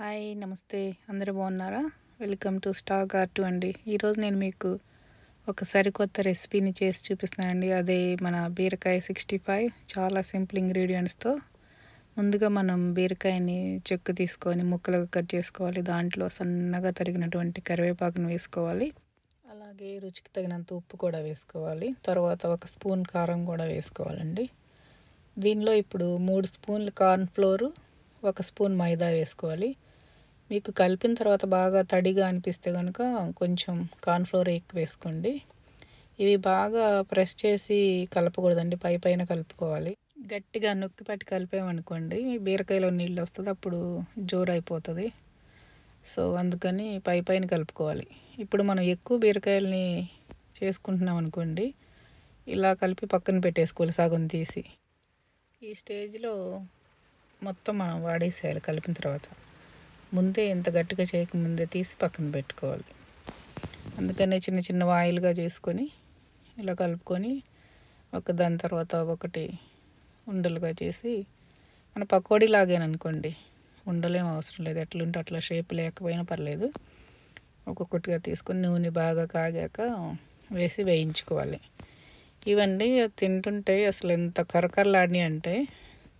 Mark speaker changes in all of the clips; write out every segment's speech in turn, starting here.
Speaker 1: Hi నమస్తే అందరూ బాగున్నారా? వెల్కమ్ టు స్టార్ గార్టు అండి. ఈరోజు నేను మీకు ఒక సరికొత్త రెసిపీని చేసి చూపిస్తున్నానండి. అదే మన బీరకాయ 65 చాలా సింపుల్ ఇంగ్రీడియంట్స్తో. ముందుగా మనం బీరకాయని చెక్కు తీసుకొని ముక్కలుగా కట్ చేసుకోవాలి. దాంట్లో సన్నగా తరిగినటువంటి కరివేపాకును వేసుకోవాలి. అలాగే రుచికి తగినంత ఉప్పు కూడా వేసుకోవాలి. తర్వాత ఒక స్పూన్ కారం కూడా వేసుకోవాలండి. దీనిలో ఇప్పుడు 3 స్పూన్లు కార్న్ ఫ్లోరు, 1 స్పూన్ మైదా వేసుకోవాలి. మీకు కలిపిన తర్వాత బాగా తడిగా అనిపిస్తే కనుక కొంచెం కార్న్ ఫ్లోర్ ఎక్కువ వేసుకోండి. ఇవి బాగా ప్రెస్ చేసి కలపకూడదండి, పైన కలుపుకోవాలి. గట్టిగా నొక్కి పట్టి కలిపామనుకోండి బీరకాయలో నీళ్ళు వస్తుంది, అప్పుడు జోరు అయిపోతుంది. సో అందుకని పైన కలుపుకోవాలి. ఇప్పుడు మనం ఎక్కువ బీరకాయలని చేసుకుంటున్నాం అనుకోండి, ఇలా కలిపి పక్కన పెట్టేసుకోవాలి సగం తీసి. ఈ స్టేజ్లో మొత్తం మనం వాడేసేయాలి కలిపిన తర్వాత. ముందే ఇంత గట్టిగా చేయకముందే తీసి పక్కన పెట్టుకోవాలి. అందుకనే చిన్న చిన్న వాయిల్గా చేసుకొని ఇలా కలుపుకొని దాని తర్వాత ఒకటి ఉండలుగా చేసి మన పకోడీ లాగేననుకోండి, ఉండలేం అవసరం లేదు, ఎట్లుంటే అట్లా షేప్ లేకపోయినా పర్లేదు. ఒక్కొక్కటిగా తీసుకొని నూనె బాగా కాగాక వేసి వేయించుకోవాలి. ఇవన్నీ తింటుంటే అసలు ఎంత కరకరలాడినాయి అంటే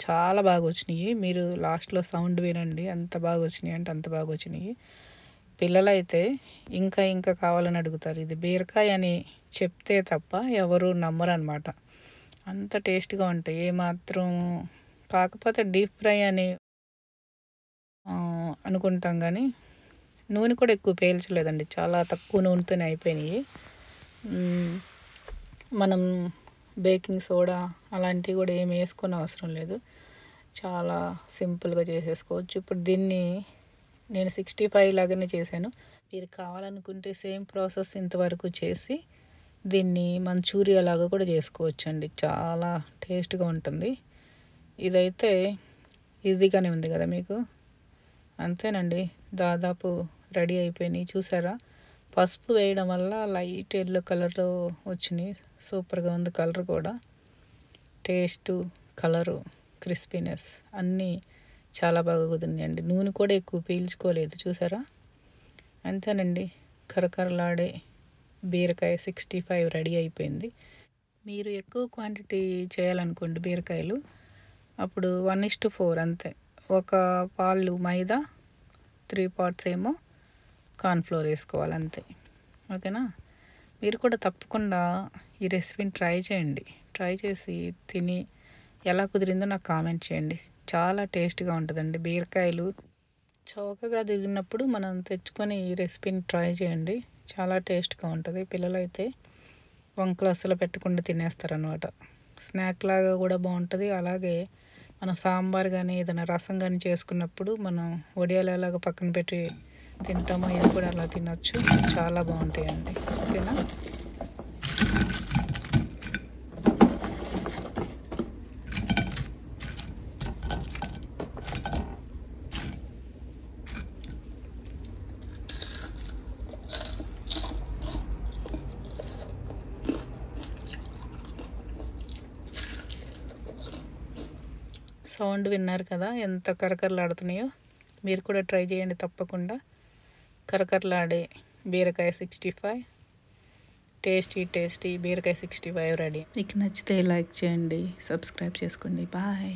Speaker 1: చాలా బాగా వచ్చినాయి. మీరు లాస్ట్లో సౌండ్ వినండి, అంత బాగా వచ్చినాయి అంటే అంత బాగా వచ్చినాయి. పిల్లలైతే ఇంకా ఇంకా కావాలని అడుగుతారు. ఇది బీరకాయ అని చెప్తే తప్ప ఎవరు నమ్మరు అనమాట, అంత టేస్ట్గా ఉంటాయి. ఏమాత్రం కాకపోతే డీప్ ఫ్రై అని అనుకుంటాం కానీ నూనె కూడా ఎక్కువ పేల్చలేదండి, చాలా తక్కువ నూనెతోనే అయిపోయినాయి. మనం బేకింగ్ సోడా అలాంటివి కూడా ఏమి వేసుకొని అవసరం లేదు, చాలా సింపుల్గా చేసేసుకోవచ్చు. ఇప్పుడు దీన్ని నేను 65 లాగానే చేశాను. మీరు కావాలనుకుంటే సేమ్ ప్రాసెస్ ఇంతవరకు చేసి దీన్ని మంచూరియా లాగా కూడా చేసుకోవచ్చు అండి, చాలా టేస్ట్గా ఉంటుంది. ఇదైతే ఈజీగానే ఉంది కదా మీకు. అంతేనండి, దాదాపు రెడీ అయిపోయినాయి. చూసారా, పసుపు వేయడం వల్ల లైట్ ఎల్లో కలర్లో వచ్చినాయి. సూపర్గా ఉంది కలర్ కూడా, టేస్టు, కలరు, క్రిస్పీనెస్ అన్నీ చాలా బాగా కుదిరినాయండి. నూనె కూడా ఎక్కువ పీల్చుకోలేదు, చూసారా. అంతేనండి, కరకరలాడే బీరకాయ 65 రెడీ అయిపోయింది. మీరు ఎక్కువ క్వాంటిటీ చేయాలనుకోండి బీరకాయలు, అప్పుడు 1:4 అంతే. ఒక పాలు మైదా, 3 పార్ట్స్ ఏమో కార్న్ఫ్లోర్ వేసుకోవాలి అంతే. ఓకేనా. మీరు కూడా తప్పకుండా ఈ రెసిపీని ట్రై చేయండి. ట్రై చేసి తిని ఎలా కుదిరిందో నాకు కామెంట్ చేయండి. చాలా టేస్ట్గా ఉంటుందండి. బీరకాయలు చౌకగా తిరిగినప్పుడు మనం తెచ్చుకొని ఈ రెసిపీని ట్రై చేయండి, చాలా టేస్ట్గా ఉంటుంది. పిల్లలైతే వంకలు అస్సలు పెట్టకుండా తినేస్తారనమాట. స్నాక్ లాగా కూడా బాగుంటుంది. అలాగే మనం సాంబార్ కానీ ఏదైనా రసం కానీ చేసుకున్నప్పుడు మనం వడియాలు ఎలాగ పక్కన పెట్టి తింటామో ఇది కూడా అలా తినొచ్చు, చాలా బాగుంటాయండి. ఓకేనా. సౌండ్ విన్నారు కదా ఎంత కరకరలాడుతున్నాయో. మీరు కూడా ట్రై చేయండి తప్పకుండా. కరకరలాడే బీరకాయ 65, టేస్టీ బీరకాయ 65 రెడీ. మీకు నచ్చితే లైక్ చేయండి, సబ్స్క్రైబ్ చేసుకోండి. బాయ్.